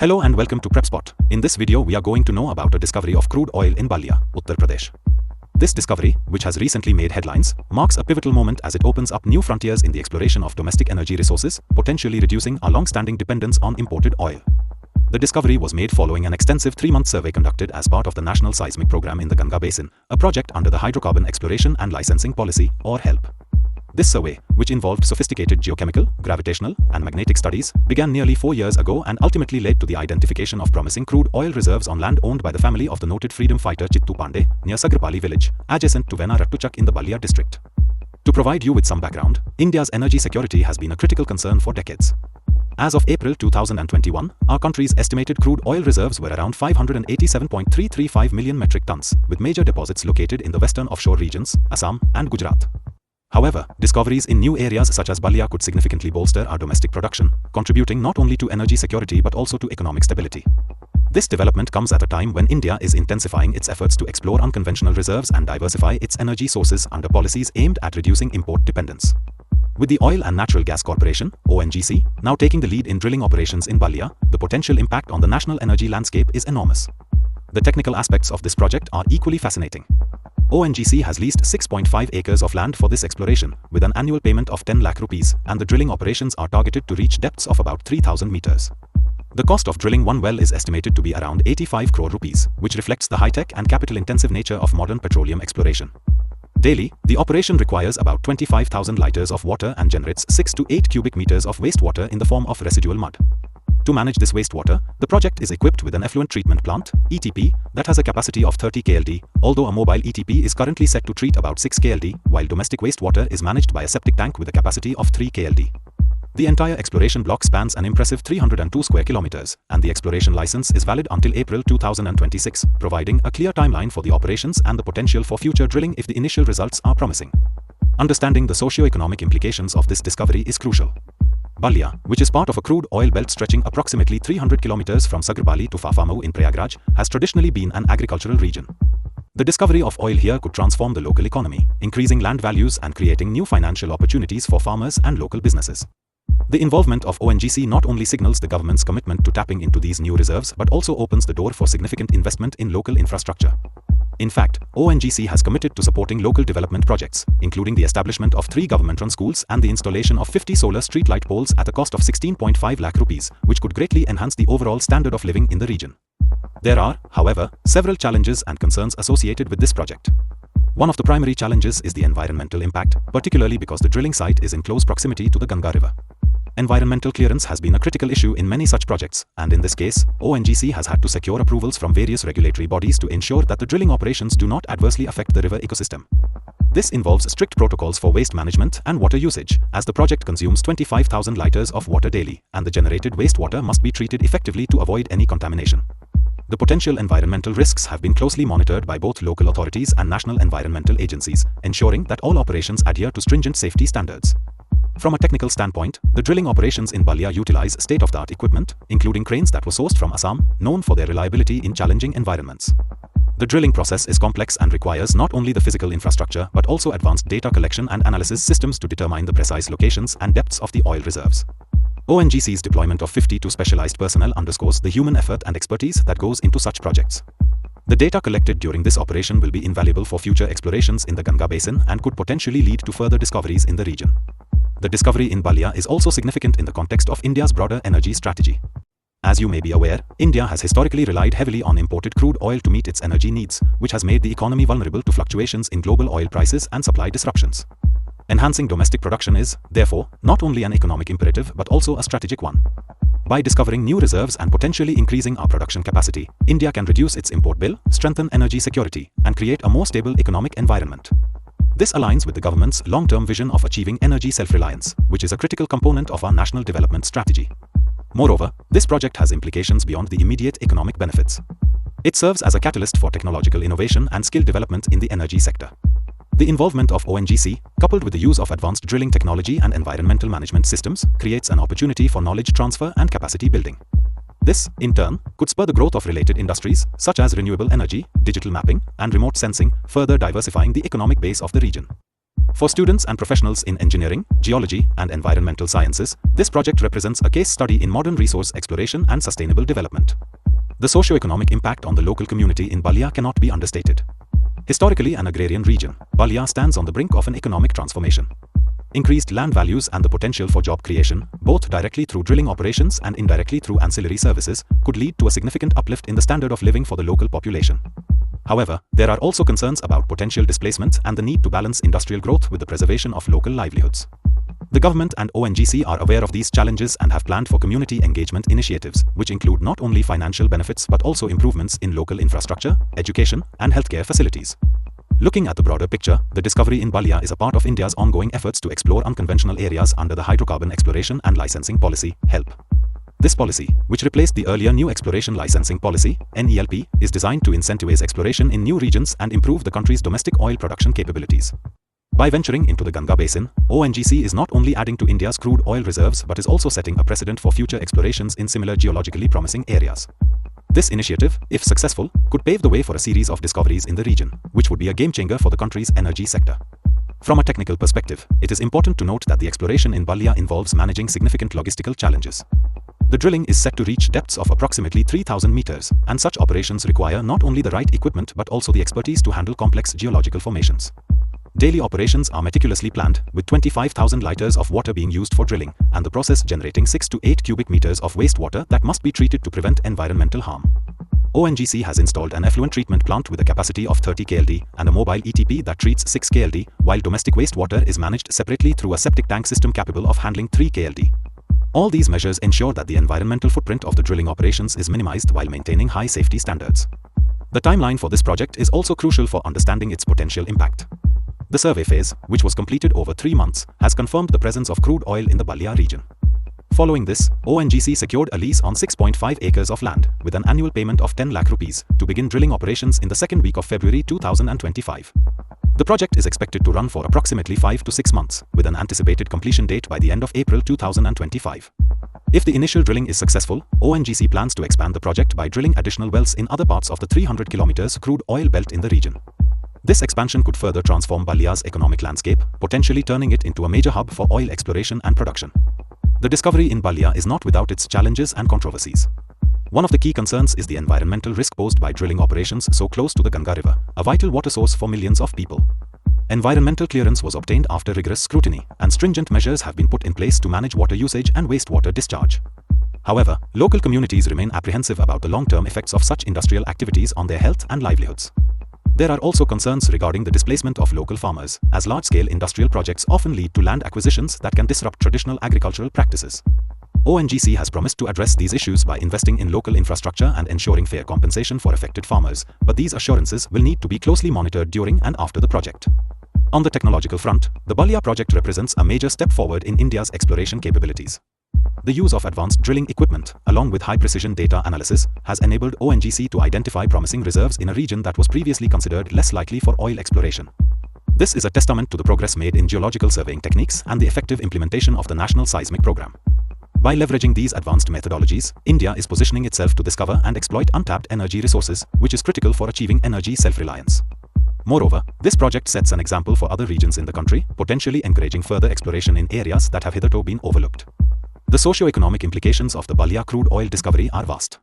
Hello and welcome to Prepspot. In this video we are going to know about a discovery of crude oil in Ballia, Uttar Pradesh. This discovery, which has recently made headlines, marks a pivotal moment as it opens up new frontiers in the exploration of domestic energy resources, potentially reducing our long-standing dependence on imported oil. The discovery was made following an extensive 3-month survey conducted as part of the National Seismic Program in the Ganga Basin, a project under the Hydrocarbon Exploration and Licensing Policy, or HELP. This survey, which involved sophisticated geochemical, gravitational, and magnetic studies, began nearly 4 years ago and ultimately led to the identification of promising crude oil reserves on land owned by the family of the noted freedom fighter Chittu Pandey, near Sagrapali village, adjacent to Venarattuchak in the Ballia district. To provide you with some background, India's energy security has been a critical concern for decades. As of April 2021, our country's estimated crude oil reserves were around 587.335 million metric tons, with major deposits located in the western offshore regions, Assam, and Gujarat. However, discoveries in new areas such as Ballia could significantly bolster our domestic production, contributing not only to energy security but also to economic stability. This development comes at a time when India is intensifying its efforts to explore unconventional reserves and diversify its energy sources under policies aimed at reducing import dependence. With the Oil and Natural Gas Corporation, ONGC, now taking the lead in drilling operations in Ballia, the potential impact on the national energy landscape is enormous. The technical aspects of this project are equally fascinating. ONGC has leased 6.5 acres of land for this exploration, with an annual payment of 10 lakh rupees, and the drilling operations are targeted to reach depths of about 3,000 meters. The cost of drilling one well is estimated to be around 85 crore rupees, which reflects the high-tech and capital-intensive nature of modern petroleum exploration. Daily, the operation requires about 25,000 liters of water and generates 6 to 8 cubic meters of wastewater in the form of residual mud. To manage this wastewater, the project is equipped with an effluent treatment plant, ETP, that has a capacity of 30 KLD, although a mobile ETP is currently set to treat about 6 KLD, while domestic wastewater is managed by a septic tank with a capacity of 3 KLD. The entire exploration block spans an impressive 302 square kilometers, and the exploration license is valid until April 2026, providing a clear timeline for the operations and the potential for future drilling if the initial results are promising. Understanding the socio-economic implications of this discovery is crucial. Ballia, which is part of a crude oil belt stretching approximately 300 kilometers from Sagrapali to Fafamau in Prayagraj, has traditionally been an agricultural region. The discovery of oil here could transform the local economy, increasing land values and creating new financial opportunities for farmers and local businesses. The involvement of ONGC not only signals the government's commitment to tapping into these new reserves but also opens the door for significant investment in local infrastructure. In fact, ONGC has committed to supporting local development projects, including the establishment of 3 government-run schools and the installation of 50 solar street light poles at a cost of 16.5 lakh rupees, which could greatly enhance the overall standard of living in the region. There are, however, several challenges and concerns associated with this project. One of the primary challenges is the environmental impact, particularly because the drilling site is in close proximity to the Ganga River. Environmental clearance has been a critical issue in many such projects, and in this case, ONGC has had to secure approvals from various regulatory bodies to ensure that the drilling operations do not adversely affect the river ecosystem. This involves strict protocols for waste management and water usage, as the project consumes 25,000 liters of water daily, and the generated wastewater must be treated effectively to avoid any contamination. The potential environmental risks have been closely monitored by both local authorities and national environmental agencies, ensuring that all operations adhere to stringent safety standards. From a technical standpoint, the drilling operations in Ballia utilize state-of-the-art equipment, including cranes that were sourced from Assam, known for their reliability in challenging environments. The drilling process is complex and requires not only the physical infrastructure but also advanced data collection and analysis systems to determine the precise locations and depths of the oil reserves. ONGC's deployment of 52 specialized personnel underscores the human effort and expertise that goes into such projects. The data collected during this operation will be invaluable for future explorations in the Ganga Basin and could potentially lead to further discoveries in the region. The discovery in Ballia is also significant in the context of India's broader energy strategy. As you may be aware, India has historically relied heavily on imported crude oil to meet its energy needs, which has made the economy vulnerable to fluctuations in global oil prices and supply disruptions. Enhancing domestic production is, therefore, not only an economic imperative but also a strategic one. By discovering new reserves and potentially increasing our production capacity, India can reduce its import bill, strengthen energy security, and create a more stable economic environment. This aligns with the government's long-term vision of achieving energy self-reliance, which is a critical component of our national development strategy. Moreover, this project has implications beyond the immediate economic benefits. It serves as a catalyst for technological innovation and skill development in the energy sector. The involvement of ONGC, coupled with the use of advanced drilling technology and environmental management systems, creates an opportunity for knowledge transfer and capacity building. This, in turn, could spur the growth of related industries such as renewable energy, digital mapping, and remote sensing, further diversifying the economic base of the region. For students and professionals in engineering, geology, and environmental sciences, this project represents a case study in modern resource exploration and sustainable development. The socio-economic impact on the local community in Ballia cannot be understated. Historically an agrarian region, Ballia stands on the brink of an economic transformation. Increased land values and the potential for job creation, both directly through drilling operations and indirectly through ancillary services, could lead to a significant uplift in the standard of living for the local population. However, there are also concerns about potential displacement and the need to balance industrial growth with the preservation of local livelihoods. The government and ONGC are aware of these challenges and have planned for community engagement initiatives, which include not only financial benefits but also improvements in local infrastructure, education, and healthcare facilities. Looking at the broader picture, the discovery in Ballia is a part of India's ongoing efforts to explore unconventional areas under the Hydrocarbon Exploration and Licensing Policy, HELP. This policy, which replaced the earlier New Exploration Licensing Policy, NELP, is designed to incentivize exploration in new regions and improve the country's domestic oil production capabilities. By venturing into the Ganga Basin, ONGC is not only adding to India's crude oil reserves but is also setting a precedent for future explorations in similar geologically promising areas. This initiative, if successful, could pave the way for a series of discoveries in the region, which would be a game-changer for the country's energy sector. From a technical perspective, it is important to note that the exploration in Ballia involves managing significant logistical challenges. The drilling is set to reach depths of approximately 3,000 meters, and such operations require not only the right equipment but also the expertise to handle complex geological formations. Daily operations are meticulously planned, with 25,000 liters of water being used for drilling, and the process generating 6 to 8 cubic meters of wastewater that must be treated to prevent environmental harm. ONGC has installed an effluent treatment plant with a capacity of 30 KLD and a mobile ETP that treats 6 KLD, while domestic wastewater is managed separately through a septic tank system capable of handling 3 KLD. All these measures ensure that the environmental footprint of the drilling operations is minimized while maintaining high safety standards. The timeline for this project is also crucial for understanding its potential impact. The survey phase, which was completed over 3 months, has confirmed the presence of crude oil in the Ballia region. Following this, ONGC secured a lease on 6.5 acres of land, with an annual payment of 10 lakh rupees, to begin drilling operations in the second week of February 2025. The project is expected to run for approximately 5 to 6 months, with an anticipated completion date by the end of April 2025. If the initial drilling is successful, ONGC plans to expand the project by drilling additional wells in other parts of the 300 km crude oil belt in the region. This expansion could further transform Ballia's economic landscape, potentially turning it into a major hub for oil exploration and production. The discovery in Ballia is not without its challenges and controversies. One of the key concerns is the environmental risk posed by drilling operations so close to the Ganga River, a vital water source for millions of people. Environmental clearance was obtained after rigorous scrutiny, and stringent measures have been put in place to manage water usage and wastewater discharge. However, local communities remain apprehensive about the long-term effects of such industrial activities on their health and livelihoods. There are also concerns regarding the displacement of local farmers, as large-scale industrial projects often lead to land acquisitions that can disrupt traditional agricultural practices. ONGC has promised to address these issues by investing in local infrastructure and ensuring fair compensation for affected farmers, but these assurances will need to be closely monitored during and after the project. On the technological front, the Ballia project represents a major step forward in India's exploration capabilities. The use of advanced drilling equipment, along with high-precision data analysis, has enabled ONGC to identify promising reserves in a region that was previously considered less likely for oil exploration. This is a testament to the progress made in geological surveying techniques and the effective implementation of the National Seismic Program. By leveraging these advanced methodologies, India is positioning itself to discover and exploit untapped energy resources, which is critical for achieving energy self-reliance. Moreover, this project sets an example for other regions in the country, potentially encouraging further exploration in areas that have hitherto been overlooked. The socio-economic implications of the Ballia crude oil discovery are vast.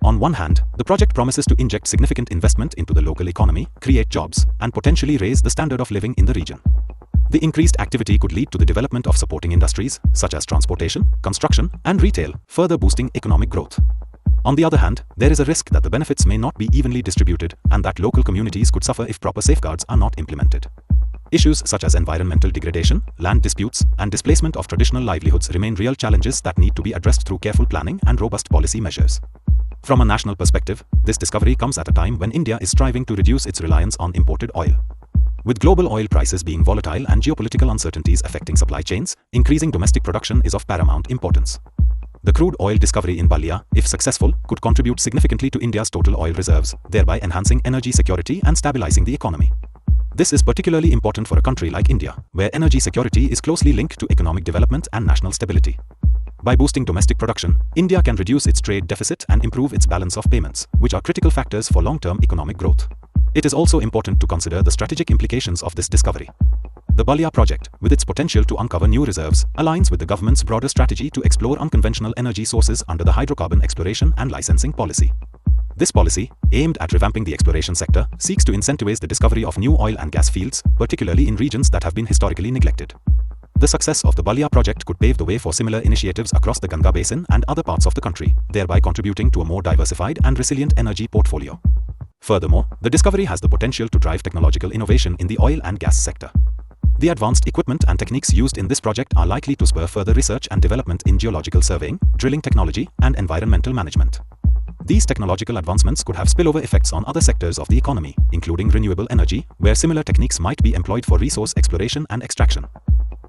On one hand, the project promises to inject significant investment into the local economy, create jobs, and potentially raise the standard of living in the region. The increased activity could lead to the development of supporting industries, such as transportation, construction, and retail, further boosting economic growth. On the other hand, there is a risk that the benefits may not be evenly distributed and that local communities could suffer if proper safeguards are not implemented. Issues such as environmental degradation, land disputes, and displacement of traditional livelihoods remain real challenges that need to be addressed through careful planning and robust policy measures. From a national perspective, this discovery comes at a time when India is striving to reduce its reliance on imported oil. With global oil prices being volatile and geopolitical uncertainties affecting supply chains, increasing domestic production is of paramount importance. The crude oil discovery in Ballia, if successful, could contribute significantly to India's total oil reserves, thereby enhancing energy security and stabilizing the economy. This is particularly important for a country like India, where energy security is closely linked to economic development and national stability. By boosting domestic production, India can reduce its trade deficit and improve its balance of payments, which are critical factors for long-term economic growth. It is also important to consider the strategic implications of this discovery. The Ballia project, with its potential to uncover new reserves, aligns with the government's broader strategy to explore unconventional energy sources under the hydrocarbon exploration and licensing policy. This policy, aimed at revamping the exploration sector, seeks to incentivize the discovery of new oil and gas fields, particularly in regions that have been historically neglected. The success of the Ballia project could pave the way for similar initiatives across the Ganga Basin and other parts of the country, thereby contributing to a more diversified and resilient energy portfolio. Furthermore, the discovery has the potential to drive technological innovation in the oil and gas sector. The advanced equipment and techniques used in this project are likely to spur further research and development in geological surveying, drilling technology, and environmental management. These technological advancements could have spillover effects on other sectors of the economy, including renewable energy, where similar techniques might be employed for resource exploration and extraction.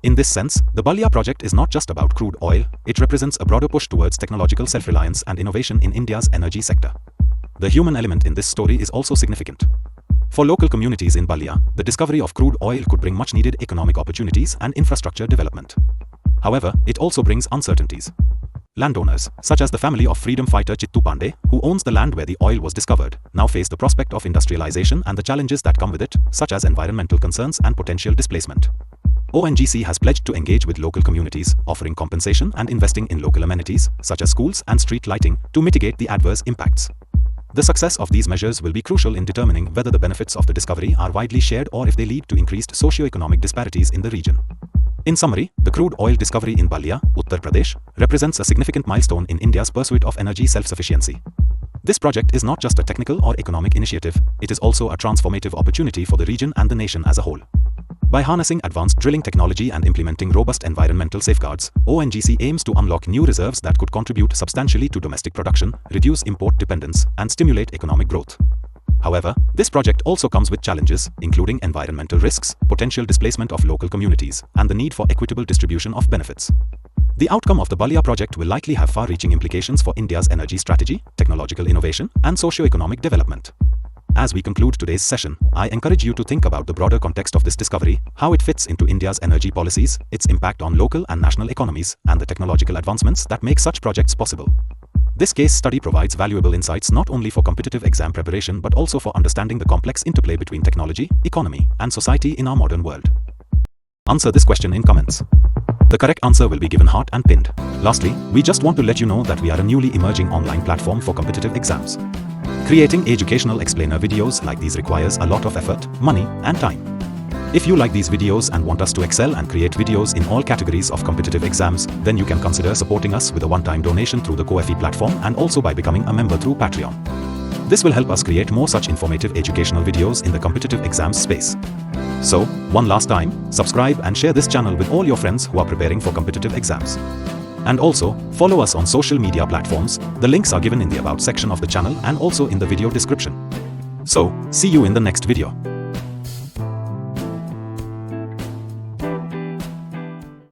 In this sense, the Ballia project is not just about crude oil, it represents a broader push towards technological self-reliance and innovation in India's energy sector. The human element in this story is also significant. For local communities in Ballia, the discovery of crude oil could bring much-needed economic opportunities and infrastructure development. However, it also brings uncertainties. Landowners, such as the family of freedom fighter Chittu Pandey, who owns the land where the oil was discovered, now face the prospect of industrialization and the challenges that come with it, such as environmental concerns and potential displacement. ONGC has pledged to engage with local communities, offering compensation and investing in local amenities, such as schools and street lighting, to mitigate the adverse impacts. The success of these measures will be crucial in determining whether the benefits of the discovery are widely shared or if they lead to increased socio-economic disparities in the region. In summary, the crude oil discovery in Ballia, Uttar Pradesh, represents a significant milestone in India's pursuit of energy self-sufficiency. This project is not just a technical or economic initiative, it is also a transformative opportunity for the region and the nation as a whole. By harnessing advanced drilling technology and implementing robust environmental safeguards, ONGC aims to unlock new reserves that could contribute substantially to domestic production, reduce import dependence, and stimulate economic growth. However, this project also comes with challenges, including environmental risks, potential displacement of local communities, and the need for equitable distribution of benefits. The outcome of the Ballia project will likely have far-reaching implications for India's energy strategy, technological innovation, and socio-economic development. As we conclude today's session, I encourage you to think about the broader context of this discovery, how it fits into India's energy policies, its impact on local and national economies, and the technological advancements that make such projects possible. This case study provides valuable insights not only for competitive exam preparation but also for understanding the complex interplay between technology, economy, and society in our modern world. Answer this question in comments. The correct answer will be given heart and pinned. Lastly, we just want to let you know that we are a newly emerging online platform for competitive exams. Creating educational explainer videos like these requires a lot of effort, money, and time. If you like these videos and want us to excel and create videos in all categories of competitive exams, then you can consider supporting us with a one-time donation through the Ko-fi platform and also by becoming a member through Patreon. This will help us create more such informative educational videos in the competitive exams space. So, one last time, subscribe and share this channel with all your friends who are preparing for competitive exams. And also, follow us on social media platforms. The links are given in the About section of the channel and also in the video description. So, see you in the next video.